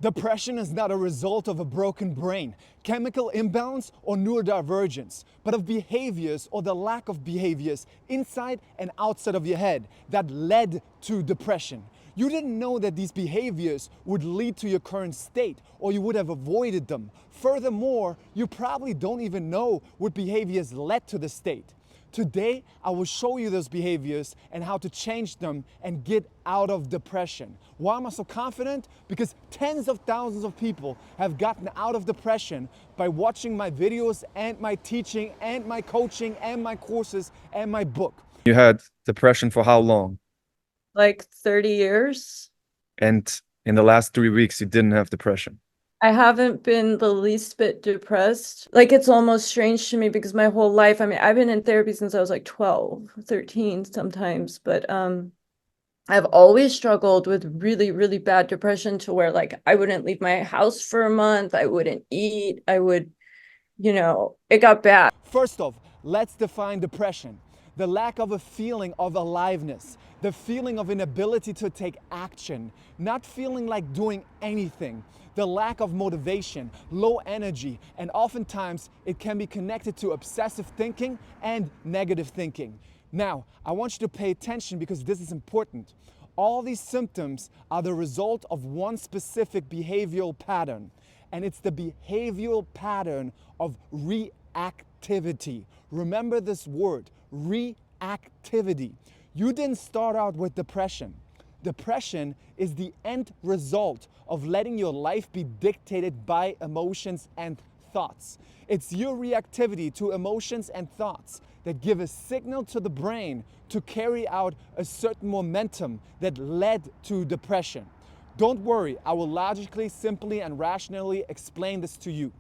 Depression is not a result of a broken brain, chemical imbalance, or neurodivergence, but of behaviors or the lack of behaviors inside and outside of your head that led to depression. You didn't know that these behaviors would lead to your current state, or you would have avoided them. Furthermore, you probably don't even know what behaviors led to the state. Today, I will show you those behaviors and how to change them and get out of depression. Why am I so confident? Because tens of thousands of people have gotten out of depression by watching my videos and my teaching and my coaching and my courses and my book. You had depression for how long? Like 30 years. And in the last 3 weeks, you didn't have depression. I haven't been the least bit depressed. Like, it's almost strange to me because my whole life, I mean, I've been in therapy since I was like 12, 13 sometimes, but I've always struggled with really, really bad depression to where like I wouldn't leave my house for a month, I wouldn't eat, I would, it got bad. First off, let's define depression. The lack of a feeling of aliveness, the feeling of inability to take action, not feeling like doing anything, the lack of motivation, low energy, and oftentimes it can be connected to obsessive thinking and negative thinking. Now, I want you to pay attention because this is important. All these symptoms are the result of one specific behavioral pattern, and it's the behavioral pattern of reactivity. Remember this word, reactivity. You didn't start out with depression. Depression is the end result of letting your life be dictated by emotions and thoughts. It's your reactivity to emotions and thoughts that give a signal to the brain to carry out a certain momentum that led to depression. Don't worry, I will logically, simply, and rationally explain this to you.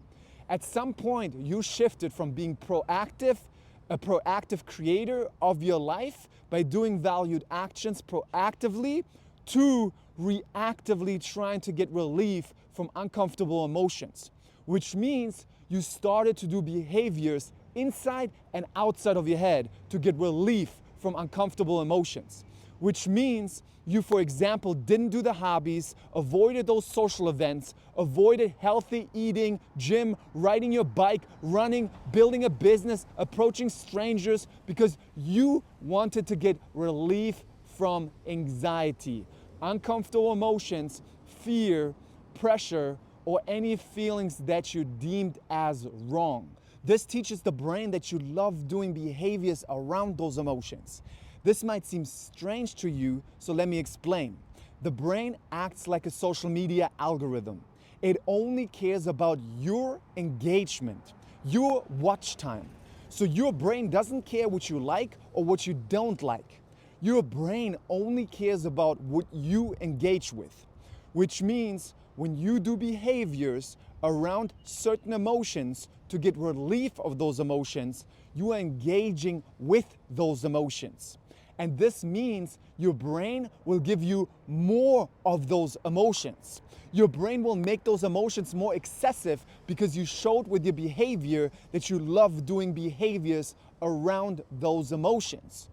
At some point, you shifted from being a proactive creator of your life by doing valued actions proactively to reactively trying to get relief from uncomfortable emotions, which means you started to do behaviors inside and outside of your head to get relief from uncomfortable emotions, which means you, for example, didn't do the hobbies, avoided those social events, avoided healthy eating, gym, riding your bike, running, building a business, approaching strangers, because you wanted to get relief from anxiety, uncomfortable emotions, fear, pressure, or any feelings that you deemed as wrong. This teaches the brain that you love doing behaviors around those emotions. This might seem strange to you, so let me explain. The brain acts like a social media algorithm. It only cares about your engagement, your watch time. So your brain doesn't care what you like or what you don't like. Your brain only cares about what you engage with, which means when you do behaviors around certain emotions to get relief of those emotions, you are engaging with those emotions. And this means your brain will give you more of those emotions. Your brain will make those emotions more excessive because you showed with your behavior that you love doing behaviors around those emotions.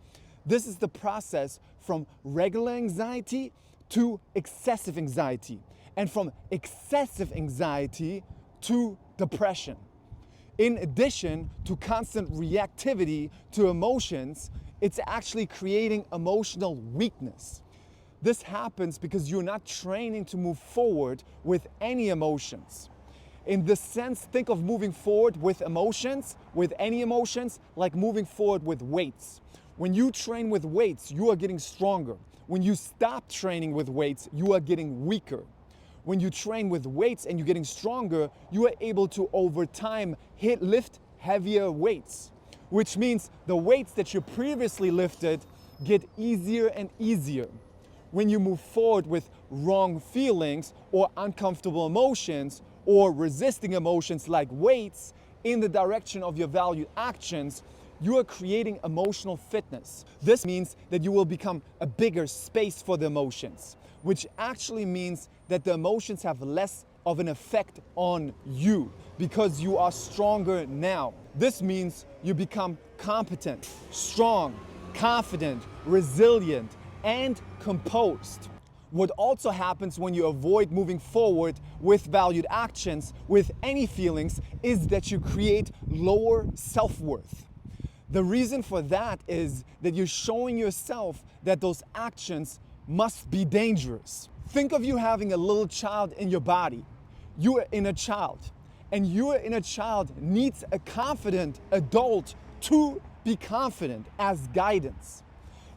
This is the process from regular anxiety to excessive anxiety, and from excessive anxiety to depression. In addition to constant reactivity to emotions, it's actually creating emotional weakness. This happens because you're not training to move forward with any emotions. In this sense, think of moving forward with emotions, with any emotions, like moving forward with weights. When you train with weights, you are getting stronger. When you stop training with weights, you are getting weaker. When you train with weights and you're getting stronger, you are able to, over time, lift heavier weights, which means the weights that you previously lifted get easier and easier. When you move forward with wrong feelings or uncomfortable emotions or resisting emotions like weights in the direction of your valued actions, you are creating emotional fitness. This means that you will become a bigger space for the emotions, which actually means that the emotions have less of an effect on you because you are stronger now. This means you become competent, strong, confident, resilient, and composed. What also happens when you avoid moving forward with valued actions, with any feelings, is that you create lower self-worth. The reason for that is that you're showing yourself that those actions must be dangerous. Think of you having a little child in your body. You are inner child, and your inner child needs a confident adult to be confident as guidance.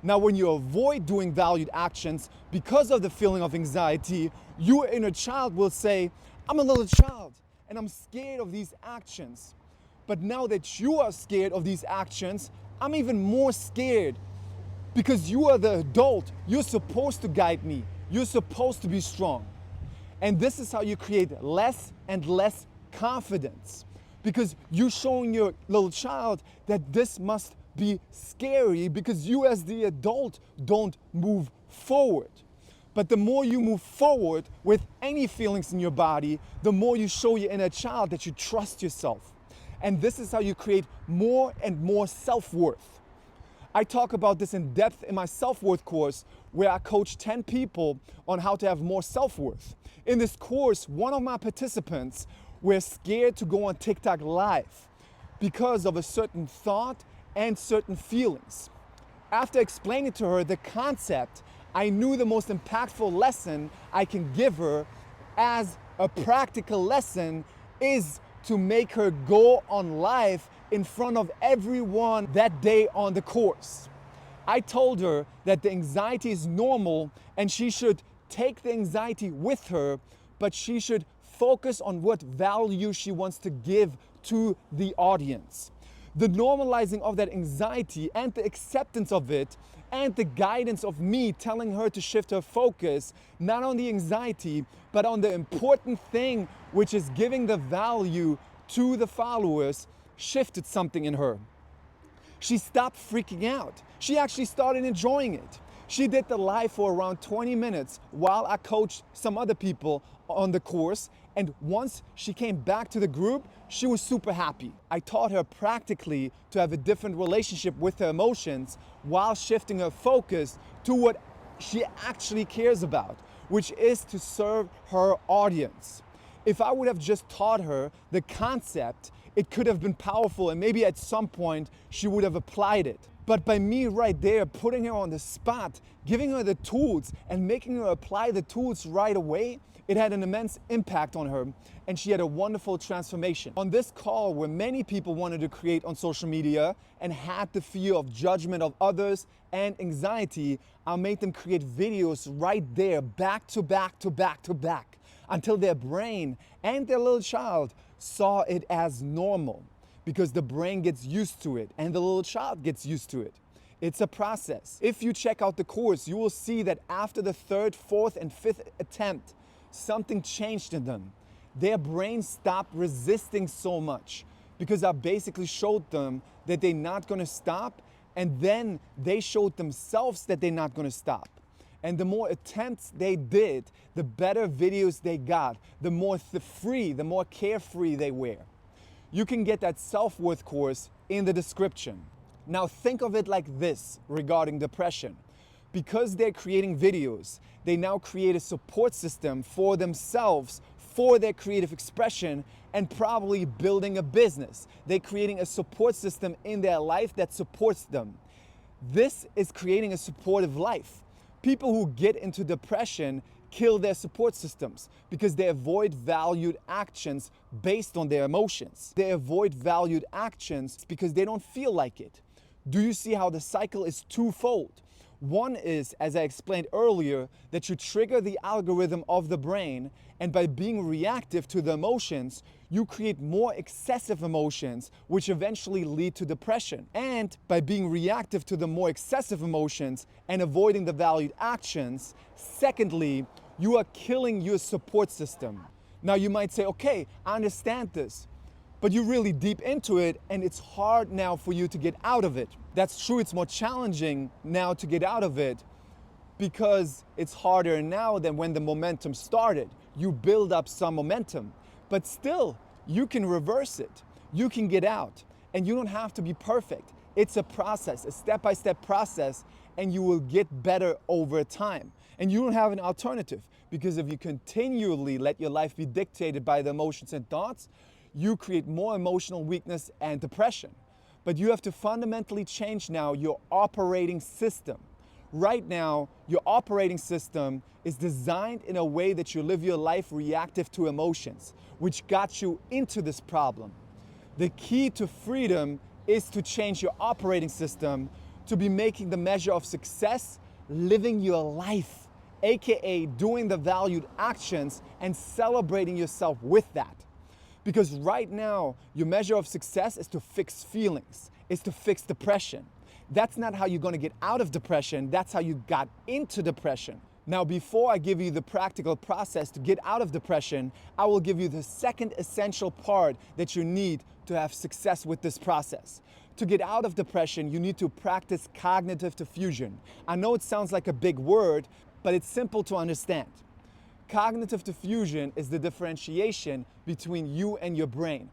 Now, when you avoid doing valued actions because of the feeling of anxiety, your inner child will say, I'm a little child and I'm scared of these actions. But now that you are scared of these actions, I'm even more scared because you are the adult. You're supposed to guide me. You're supposed to be strong. And this is how you create less and less confidence, because you're showing your little child that this must be scary because you as the adult don't move forward. But the more you move forward with any feelings in your body, the more you show your inner child that you trust yourself. And this is how you create more and more self-worth. I talk about this in depth in my self-worth course, where I coach 10 people on how to have more self-worth. In this course, one of my participants were scared to go on TikTok live because of a certain thought and certain feelings. After explaining to her the concept, I knew the most impactful lesson I can give her as a practical lesson is to make her go on live in front of everyone that day on the course. I told her that the anxiety is normal and she should take the anxiety with her, but she should focus on what value she wants to give to the audience. The normalizing of that anxiety and the acceptance of it and the guidance of me telling her to shift her focus, not on the anxiety, but on the important thing, which is giving the value to the followers, shifted something in her. She stopped freaking out. She actually started enjoying it. She did the live for around 20 minutes while I coached some other people on the course. And once she came back to the group, she was super happy. I taught her practically to have a different relationship with her emotions while shifting her focus to what she actually cares about, which is to serve her audience. If I would have just taught her the concept, it could have been powerful and maybe at some point she would have applied it. But by me right there, putting her on the spot, giving her the tools and making her apply the tools right away, it had an immense impact on her and she had a wonderful transformation. On this call where many people wanted to create on social media and had the fear of judgment of others and anxiety, I made them create videos right there, back to back to back to back, until their brain and their little child saw it as normal, because the brain gets used to it and the little child gets used to it. It's a process. If you check out the course, you will see that after the third, fourth, and fifth attempt, something changed in them. Their brain stopped resisting so much because I basically showed them that they're not gonna stop, and then they showed themselves that they're not gonna stop. And the more attempts they did, the better videos they got, the more free, the more carefree they were. You can get that self-worth course in the description. Now think of it like this regarding depression. Because they're creating videos, they now create a support system for themselves, for their creative expression, and probably building a business. They're creating a support system in their life that supports them. This is creating a supportive life. People who get into depression kill their support systems because they avoid valued actions based on their emotions. They avoid valued actions because they don't feel like it. Do you see how the cycle is twofold? One is, as I explained earlier, that you trigger the algorithm of the brain, and by being reactive to the emotions, you create more excessive emotions, which eventually lead to depression. And by being reactive to the more excessive emotions and avoiding the valued actions, secondly, you are killing your support system. Now you might say, okay, I understand this, but you're really deep into it and it's hard now for you to get out of it. That's true, it's more challenging now to get out of it because it's harder now than when the momentum started. You build up some momentum, but still you can reverse it. You can get out and you don't have to be perfect. It's a process, a step-by-step process, and you will get better over time. And you don't have an alternative, because if you continually let your life be dictated by the emotions and thoughts, you create more emotional weakness and depression. But you have to fundamentally change now your operating system. Right now, your operating system is designed in a way that you live your life reactive to emotions, which got you into this problem. The key to freedom is to change your operating system to be making the measure of success, living your life, aka doing the valued actions and celebrating yourself with that. Because right now, your measure of success is to fix feelings, is to fix depression. That's not how you're gonna get out of depression, that's how you got into depression. Now, before I give you the practical process to get out of depression, I will give you the second essential part that you need to have success with this process. To get out of depression, you need to practice cognitive defusion. I know it sounds like a big word, but it's simple to understand. Cognitive defusion is the differentiation between you and your brain,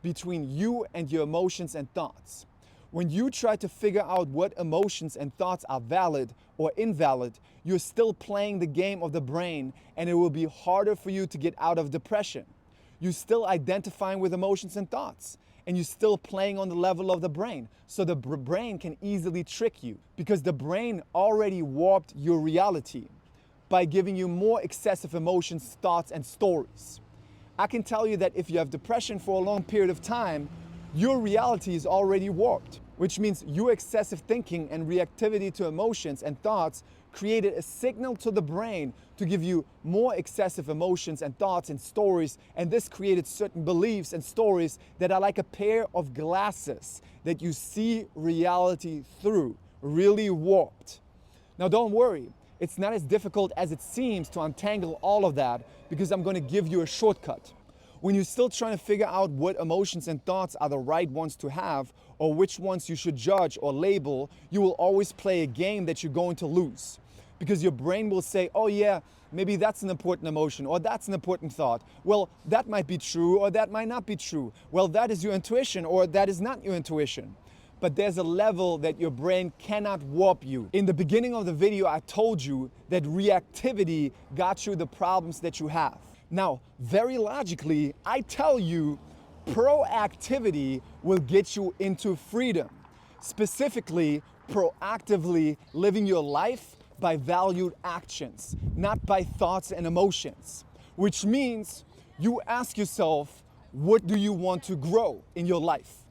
between you and your emotions and thoughts. When you try to figure out what emotions and thoughts are valid or invalid, you're still playing the game of the brain, and it will be harder for you to get out of depression. You're still identifying with emotions and thoughts, and you're still playing on the level of the brain. So the brain can easily trick you, because the brain already warped your reality by giving you more excessive emotions, thoughts, and stories. I can tell you that if you have depression for a long period of time, your reality is already warped, which means your excessive thinking and reactivity to emotions and thoughts created a signal to the brain to give you more excessive emotions and thoughts and stories, and this created certain beliefs and stories that are like a pair of glasses that you see reality through, really warped. Now don't worry, it's not as difficult as it seems to untangle all of that, because I'm going to give you a shortcut. When you're still trying to figure out what emotions and thoughts are the right ones to have, or which ones you should judge or label, you will always play a game that you're going to lose. Because your brain will say, oh yeah, maybe that's an important emotion, or that's an important thought. Well, that might be true, or that might not be true. Well, that is your intuition, or that is not your intuition. But there's a level that your brain cannot warp you. In the beginning of the video, I told you that reactivity got you the problems that you have. Now, very logically, I tell you, proactivity will get you into freedom. Specifically, proactively living your life by valued actions, not by thoughts and emotions. Which means you ask yourself, what do you want to grow in your life?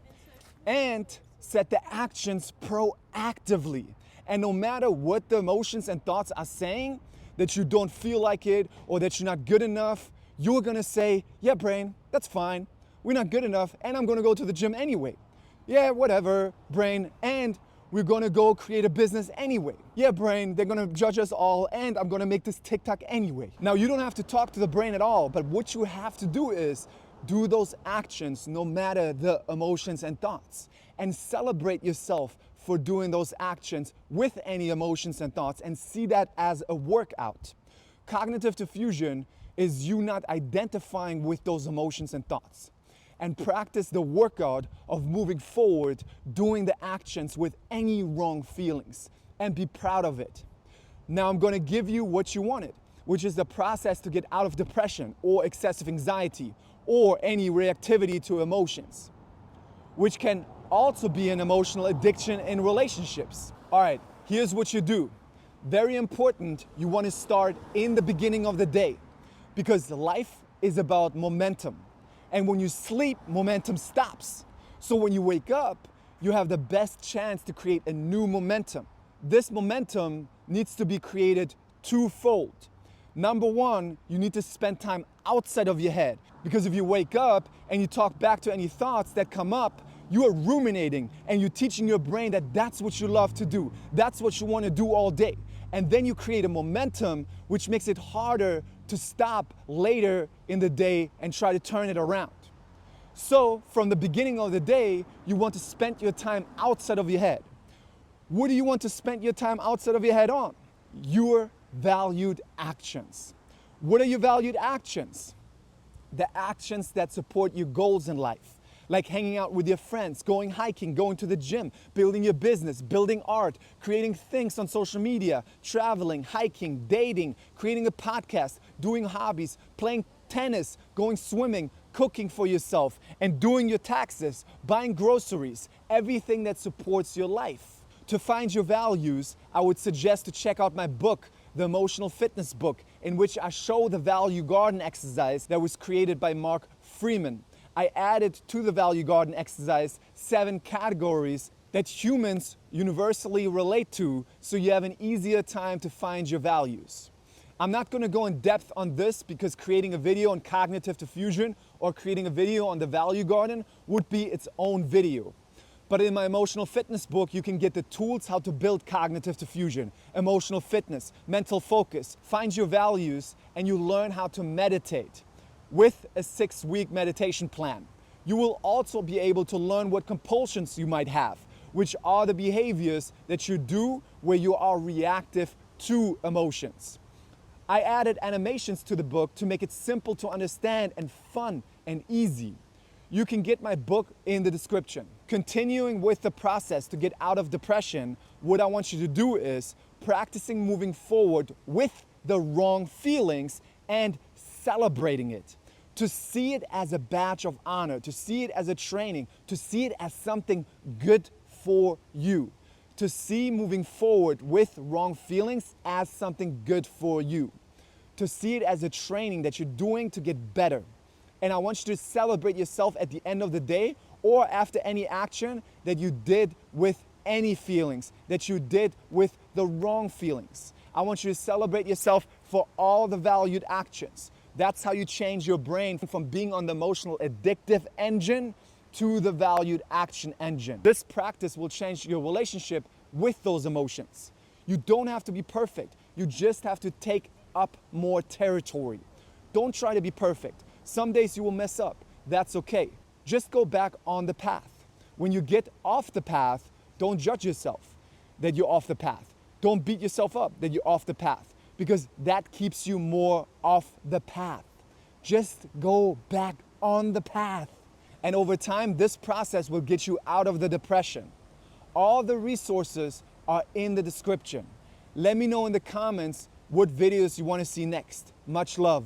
And set the actions proactively. And no matter what the emotions and thoughts are saying, that you don't feel like it or that you're not good enough, you're gonna say, yeah, brain, that's fine. We're not good enough, and I'm gonna go to the gym anyway. Yeah, whatever, brain, and we're gonna go create a business anyway. Yeah, brain, they're gonna judge us all, and I'm gonna make this TikTok anyway. Now, you don't have to talk to the brain at all, but what you have to do is do those actions no matter the emotions and thoughts, and celebrate yourself for doing those actions with any emotions and thoughts, and see that as a workout. Cognitive defusion is you not identifying with those emotions and thoughts, and practice the workout of moving forward, doing the actions with any wrong feelings, and be proud of it. Now I'm gonna give you what you wanted, which is the process to get out of depression or excessive anxiety or any reactivity to emotions, which can also be an emotional addiction in relationships. All right, here's what you do. Very important, you want to start in the beginning of the day, because life is about momentum. And when you sleep, momentum stops. So when you wake up, you have the best chance to create a new momentum. This momentum needs to be created twofold. Number one, you need to spend time outside of your head, because if you wake up and you talk back to any thoughts that come up, you are ruminating and you're teaching your brain that that's what you love to do. That's what you want to do all day. And then you create a momentum which makes it harder to stop later in the day and try to turn it around. So from the beginning of the day, you want to spend your time outside of your head. What do you want to spend your time outside of your head on? Your valued actions. What are your valued actions? The actions that support your goals in life. like hanging out with your friends, going hiking, going to the gym, building your business, building art, creating things on social media, traveling, hiking, dating, creating a podcast, doing hobbies, playing tennis, going swimming, cooking for yourself, and doing your taxes, buying groceries, everything that supports your life. To find your values, I would suggest to check out my book, The Emotional Fitness Book, in which I show the value garden exercise that was created by Mark Freeman. I added to the value garden exercise 7 categories that humans universally relate to, so you have an easier time to find your values. I'm not going to go in depth on this because creating a video on cognitive diffusion or creating a video on the value garden would be its own video. But in my emotional fitness book, you can get the tools how to build cognitive diffusion, emotional fitness, mental focus, find your values, and you learn how to meditate with a 6-week meditation plan. You will also be able to learn what compulsions you might have, which are the behaviors that you do where you are reactive to emotions. I added animations to the book to make it simple to understand and fun and easy. You can get my book in the description. Continuing with the process to get out of depression, what I want you to do is practicing moving forward with the wrong feelings and celebrating it. To see it as a badge of honor, to see it as a training, to see it as something good for you. To see moving forward with wrong feelings as something good for you. To see it as a training that you're doing to get better. And I want you to celebrate yourself at the end of the day or after any action that you did with any feelings, that you did with the wrong feelings. I want you to celebrate yourself for all the valued actions. That's how you change your brain from being on the emotional addictive engine to the valued action engine. This practice will change your relationship with those emotions. You don't have to be perfect. You just have to take up more territory. Don't try to be perfect. Some days you will mess up. That's okay. Just go back on the path. When you get off the path, don't judge yourself that you're off the path. Don't beat yourself up that you're off the path, because that keeps you more off the path. Just go back on the path. And over time, this process will get you out of the depression. All the resources are in the description. Let me know in the comments what videos you want to see next. Much love.